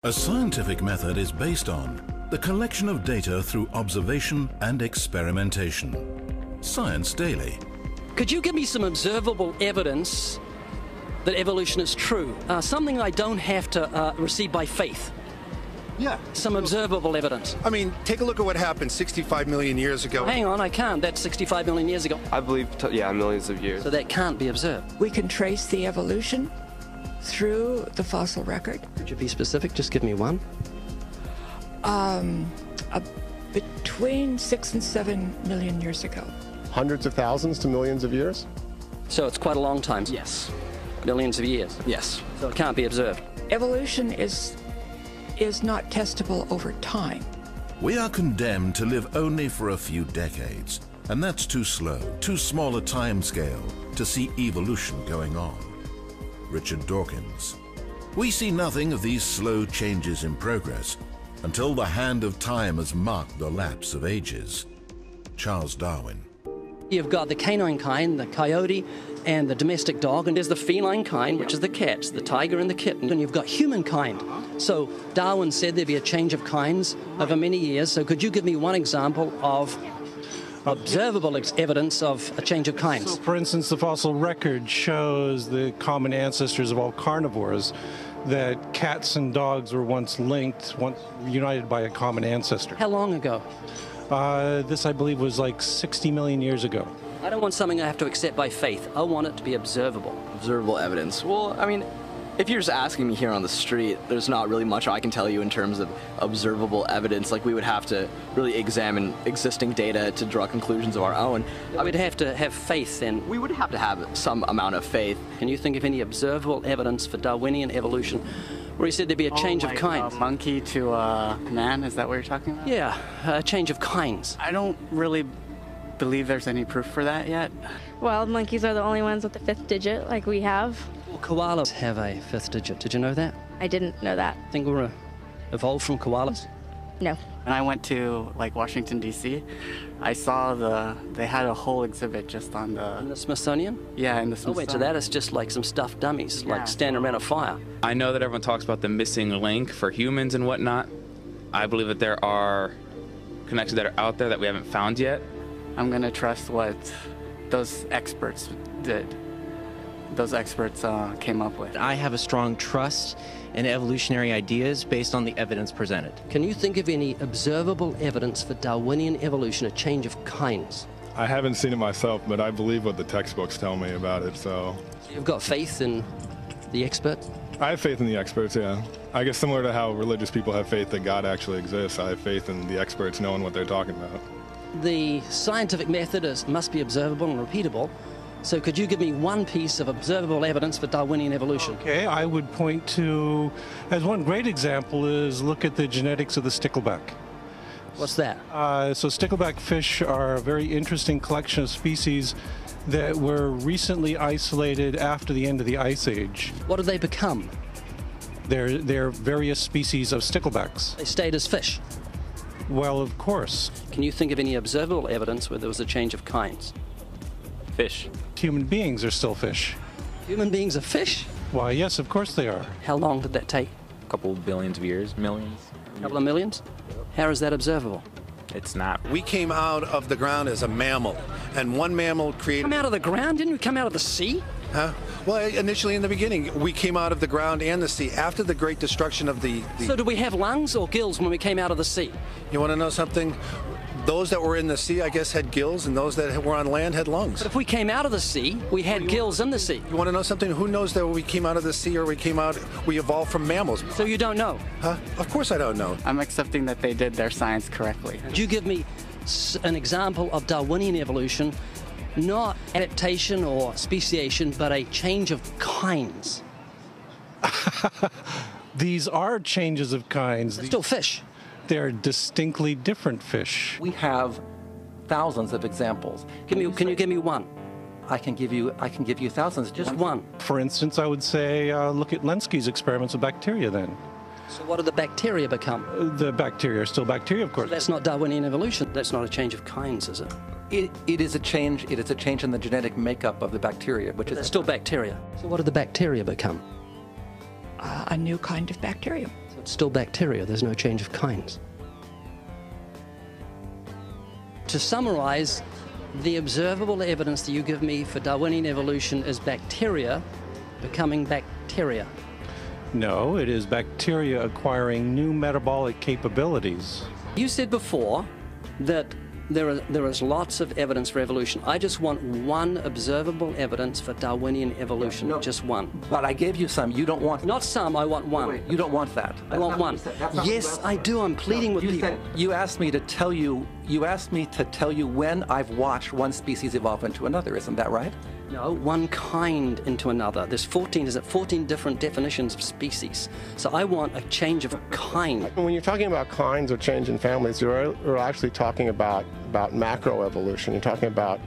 A scientific method is based on the collection of data through observation and experimentation. Science Daily. Could you give me some observable evidence that evolution is true? Something I don't have to receive by faith. Yeah. Some observable evidence. I mean, take a look at what happened 65 million years ago. Hang on, I can't. That's 65 million years ago. I believe, millions of years. So that can't be observed. We can trace the evolution through the fossil record. Could you be specific? Just give me one. Between 6 and 7 million years ago. Hundreds of thousands to millions of years? So it's quite a long time. Yes. Millions of years. Yes. So it can't be observed. Evolution is not testable over time. We are condemned to live only for a few decades, and that's too slow, too small a time scale to see evolution going on. Richard Dawkins. We see nothing of these slow changes in progress until the hand of time has marked the lapse of ages. Charles Darwin. You've got the canine kind, the coyote, and the domestic dog, and there's the feline kind, which is the cats, the tiger and the kitten, and you've got humankind. So Darwin said there'd be a change of kinds over many years, so could you give me one example of observable evidence of a change of kinds? So, for instance, the fossil record shows the common ancestors of all carnivores, that cats and dogs were once linked, once united by a common ancestor. How long ago? This, I believe, was like 60 million years ago. I don't want something I have to accept by faith. I want it to be observable. Observable evidence. Well, I mean, if you're just asking me here on the street, there's not really much I can tell you in terms of observable evidence. Like, we would have to really examine existing data to draw conclusions of our own. We'd have to have faith then. We would have to have some amount of faith. Can you think of any observable evidence for Darwinian evolution where he said there'd be a change of kinds? Monkey to man, is that what you're talking about? Yeah, a change of kinds. I don't really believe there's any proof for that yet. Well, monkeys are the only ones with the 5th digit, like we have. Well, koalas have a 5th digit. Did you know that? I didn't know that. Think we're evolved from koalas? No. When I went to Washington, D.C., I saw they had a whole exhibit just on In the Smithsonian? Yeah, in the Oh, Smithsonian. wait, so that is just like some stuffed dummies, like standing around a fire. I know that everyone talks about the missing link for humans and whatnot. I believe that there are connections that are out there that we haven't found yet. I'm going to trust what those experts did. Those experts came up with. I have a strong trust in evolutionary ideas based on the evidence presented. Can you think of any observable evidence for Darwinian evolution, a change of kinds? I haven't seen it myself, but I believe what the textbooks tell me about it, so... You've got faith in the experts? I have faith in the experts, yeah. I guess similar to how religious people have faith that God actually exists, I have faith in the experts knowing what they're talking about. The scientific method must be observable and repeatable. So could you give me one piece of observable evidence for Darwinian evolution? Okay, I would point to, as one great example is look at the genetics of the stickleback. What's that? So stickleback fish are a very interesting collection of species that were recently isolated after the end of the Ice Age. What did they become? They're various species of sticklebacks. They stayed as fish. Well, of course. Can you think of any observable evidence where there was a change of kinds? Fish. Human beings are still fish. Human beings are fish? Why, yes, of course they are. How long did that take? A couple of billions of years, millions. A couple of millions? How is that observable? It's not. We came out of the ground as a mammal, and one mammal created... Come out of the ground? Didn't we come out of the sea? Huh? Well, initially in the beginning, we came out of the ground and the sea after the great destruction of the... So did we have lungs or gills when we came out of the sea? You want to know something? Those that were in the sea, I guess, had gills, and those that were on land had lungs. But if we came out of the sea, we had gills in the sea. You want to know something? Who knows that we came out of the sea or we evolved from mammals? So you don't know? Huh? Of course I don't know. I'm accepting that they did their science correctly. Could you give me an example of Darwinian evolution, not adaptation or speciation, but a change of kinds? These are changes of kinds. They're still fish. They're distinctly different fish. We have thousands of examples. Can you give me one? I can give you thousands. Just one. For instance, I would say look at Lenski's experiments with bacteria then. So what did the bacteria become? The bacteria are still bacteria, of course. So that's not Darwinian evolution. That's not a change of kinds, is it? It is a change. It is a change in the genetic makeup of the bacteria, which is still bacteria. So what did the bacteria become? A new kind of bacterium. It's still bacteria. There's no change of kinds. To summarize, the observable evidence that you give me for Darwinian evolution is bacteria becoming bacteria. No, it is bacteria acquiring new metabolic capabilities. You said before that there is lots of evidence for evolution. I just want one observable evidence for Darwinian evolution, just one. But I gave you some. You don't want... Not some, I want one. Wait, you don't want that. I want one. Yes, I do. I'm pleading with people. You asked me to tell you when I've watched one species evolve into another. Isn't that right? No, one kind into another. There's 14 different definitions of species. So I want a change of kind. When you're talking about kinds or change in families, you're actually talking about macroevolution. You're talking about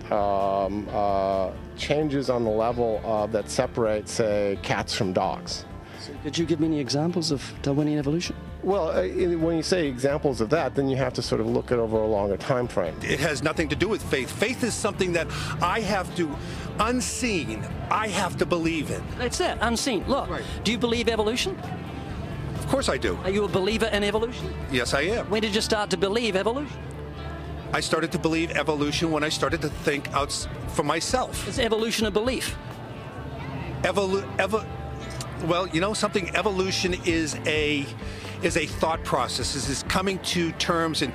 changes on the level that separate, say, cats from dogs. So could you give me any examples of Darwinian evolution? Well, when you say examples of that, then you have to sort of look at over a longer time frame. It has nothing to do with faith. Faith is something that I have to, unseen, I have to believe in. That's it, unseen. Look, do you believe evolution? Of course I do. Are you a believer in evolution? Yes, I am. When did you start to believe evolution? I started to believe evolution when I started to think out for myself. Is evolution a belief? Well, you know something, evolution is a thought process. This is coming to terms and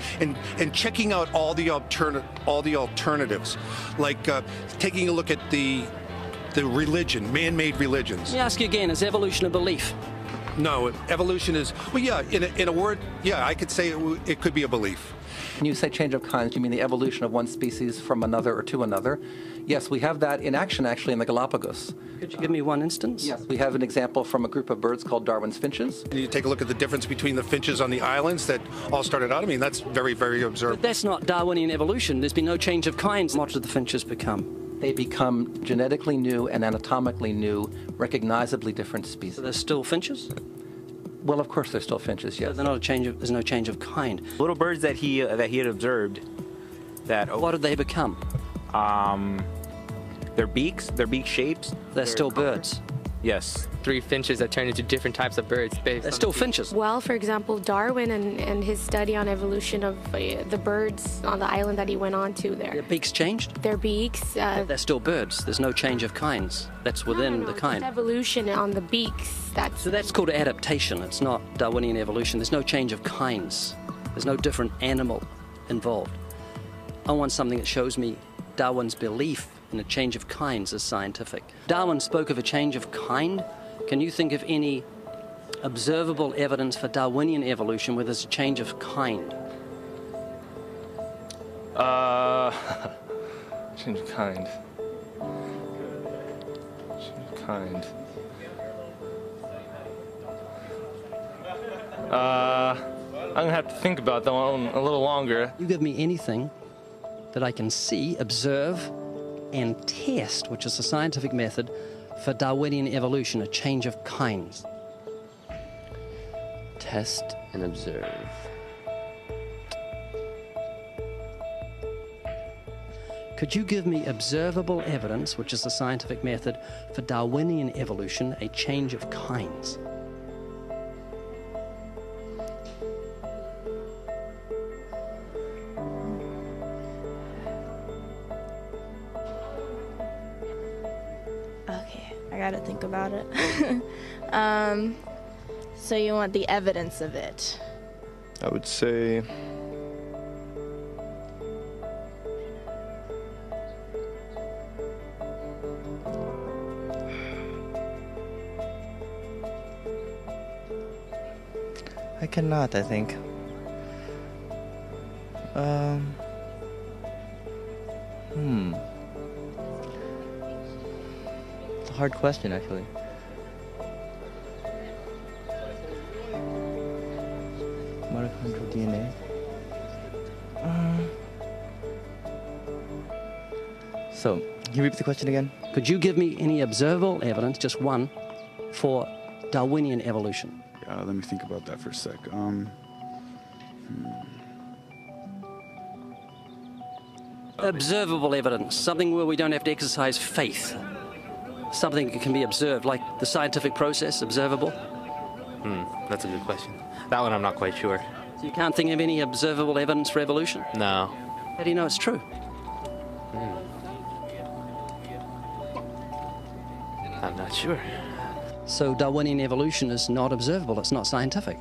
checking out all the alternatives, like taking a look at the religion, man-made religions. Let me ask you again, is evolution a belief? No, evolution is, well, yeah, in a word, yeah, I could say it could be a belief. When you say change of kinds, you mean the evolution of one species from another or to another? Yes, we have that in action, actually, in the Galapagos. Could you give me one instance? Yes, we have an example from a group of birds called Darwin's finches. You take a look at the difference between the finches on the islands that all started out. I mean, that's very, very observable. But that's not Darwinian evolution. There's been no change of kinds. What did the finches become? They become genetically new and anatomically new, recognizably different species. So they're still finches? Well, of course, they're still finches, yes. So they're not there's no change of kind. Little birds that he had observed. What did they become? Their beak shapes. They're still birds. Yes. 3 finches that turn into different types of birds. They're still finches. Well, for example, Darwin and his study on evolution of the birds on the island that he went on to there. Their beaks changed? Their beaks. They're still birds. There's no change of kinds. That's within the kind. It's evolution on the beaks. So that's called adaptation. It's not Darwinian evolution. There's no change of kinds. There's no different animal involved. I want something that shows me Darwin's belief in a change of kinds is scientific. Darwin spoke of a change of kind. Can you think of any observable evidence for Darwinian evolution where there's a change of kind? Change of kind. Change of kind. I'm gonna have to think about that one a little longer. You give me anything that I can see, observe, and test, which is a scientific method for Darwinian evolution, a change of kinds. Test and observe. Could you give me observable evidence, which is a scientific method for Darwinian evolution, a change of kinds? I gotta think about it. So you want the evidence of it? I would say I cannot, I think. It's a hard question, actually. Mitochondrial DNA. So, can you repeat the question again? Could you give me any observable evidence, just one, for Darwinian evolution? Let me think about that for a sec. Observable evidence, something where we don't have to exercise faith. Something that can be observed, like the scientific process, observable. That's a good question. That one I'm not quite sure. So you can't think of any observable evidence for evolution? No. How do you know it's true? I'm not sure. So Darwinian evolution is not observable, it's not scientific.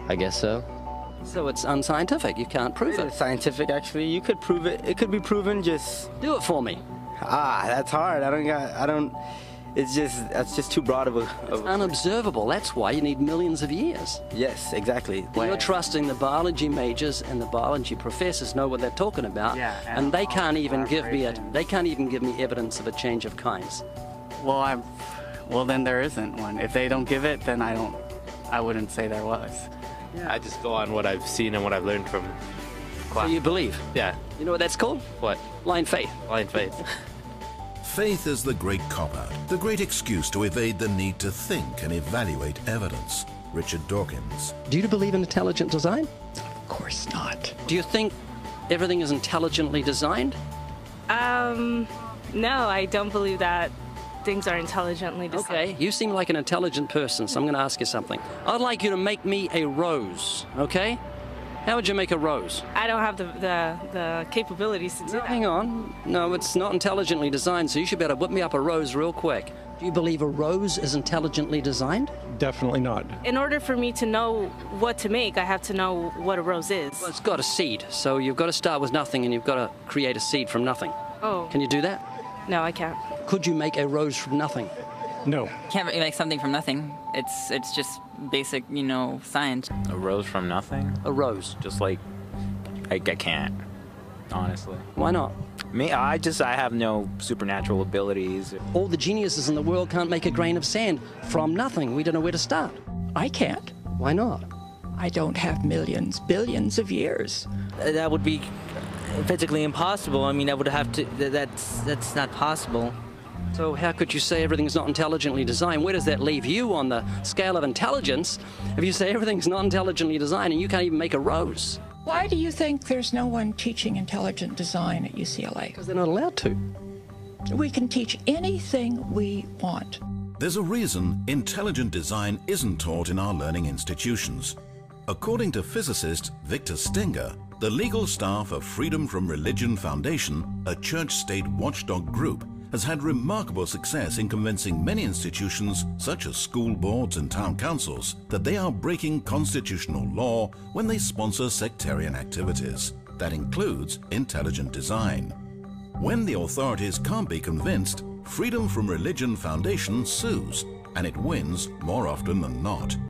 I guess so. So it's unscientific, you can't prove it. It's scientific, actually. You could prove it. It could be proven, just... Do it for me. That's hard. That's just too broad of a... It's unobservable, that's why you need millions of years. Yes, exactly. You're trusting the biology majors and the biology professors know what they're talking about, and they can't even give me evidence of a change of kinds. Well, then there isn't one. If they don't give it, then I wouldn't say there was. Yeah. I just go on what I've seen and what I've learned from class. So you believe? Yeah. You know what that's called? What? Blind faith. Blind faith. Faith is the great cop-out, the great excuse to evade the need to think and evaluate evidence. Richard Dawkins. Do you believe in intelligent design? Of course not. Do you think everything is intelligently designed? No, I don't believe that things are intelligently designed. Okay, you seem like an intelligent person, so I'm going to ask you something. I'd like you to make me a rose, okay? How would you make a rose? I don't have the capabilities to do that. Hang on. No, it's not intelligently designed, so you should be able to whip me up a rose real quick. Do you believe a rose is intelligently designed? Definitely not. In order for me to know what to make, I have to know what a rose is. Well, it's got a seed, so you've got to start with nothing and you've got to create a seed from nothing. Oh. Can you do that? No, I can't. Could you make a rose from nothing? No. Can't make something from nothing. It's just basic, science. A rose from nothing? A rose. Just like, I can't, honestly. Why not? Me, I have no supernatural abilities. All the geniuses in the world can't make a grain of sand from nothing. We don't know where to start. I can't. Why not? I don't have millions, billions of years. That would be physically impossible. I mean, I would have to. That's not possible. So how could you say everything's not intelligently designed? Where does that leave you on the scale of intelligence if you say everything's not intelligently designed and you can't even make a rose? Why do you think there's no one teaching intelligent design at UCLA? Because they're not allowed to. We can teach anything we want. There's a reason intelligent design isn't taught in our learning institutions. According to physicist Victor Stenger, the legal staff of Freedom from Religion Foundation, a church-state watchdog group, has had remarkable success in convincing many institutions, such as school boards and town councils, that they are breaking constitutional law when they sponsor sectarian activities. That includes intelligent design. When the authorities can't be convinced, Freedom from Religion Foundation sues, and it wins more often than not.